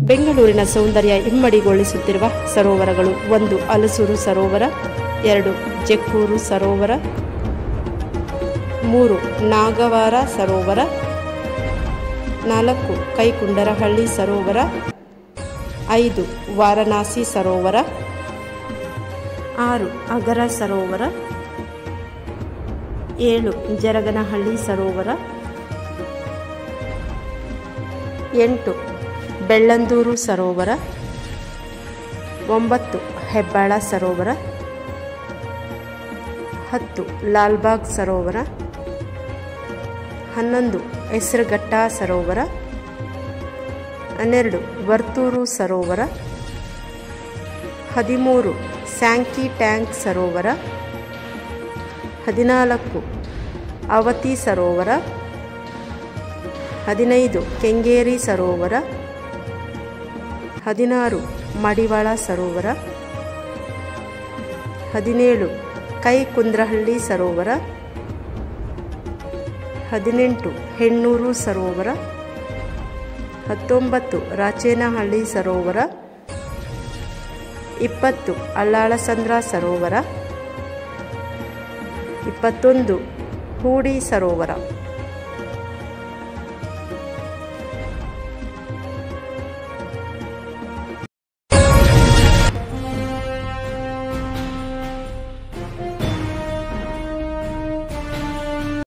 ಬೆಂಗಳೂರಿನ ಸೌಂದರ್ಯ ಇಮ್ಮಡಿಗೊಳಿಸುತ್ತಿರುವ ಸರೋವರಗಳು: 1. ಹಲಸೂರು ಸರೋವರ, 2. ಜಕ್ಕೂರು ಸರೋವರ, 3. ನಾಗವಾರ ಸರೋವರ, 4. ಕೈಕುಂಡರಹಳ್ಳಿ ಸರೋವರ, 5. ವಾರಣಾಸಿ ಸರೋವರ, 6. ಅಗರ ಸರೋವರ, 7. ಜರಗನಹಳ್ಳಿ ಸರೋವರ, 8. ಬೆಳ್ಳಂದೂರು ಸರೋವರ, 9. ಹೆಬ್ಬಾಳ ಸರೋವರ, 10. ಲಾಲ್ಬಾಗ್ ಸರೋವರ, 11. ಹೆಸರುಘಟ್ಟ ಸರೋವರ, 12. ವರ್ತೂರು ಸರೋವರ, 13. ಸ್ಯಾಂಕಿ ಟ್ಯಾಂಕ್ ಸರೋವರ, 14. ಅವತಿ ಸರೋವರ, 15. ಕೆಂಗೇರಿ ಸರೋವರ, 16. ಮಡಿವಾಳ ಸರೋವರ, 17. ಕೈಕುಂದ್ರಹಳ್ಳಿ ಸರೋವರ, 18. ಹೆಣ್ಣೂರು ಸರೋವರ, 19. ರಾಚೇನಹಳ್ಳಿ ಸರೋವರ, 20. ಅಲ್ಲಾಳಸಂದ್ರ ಸರೋವರ, 21. ಹೂಡಿ ಸರೋವರ.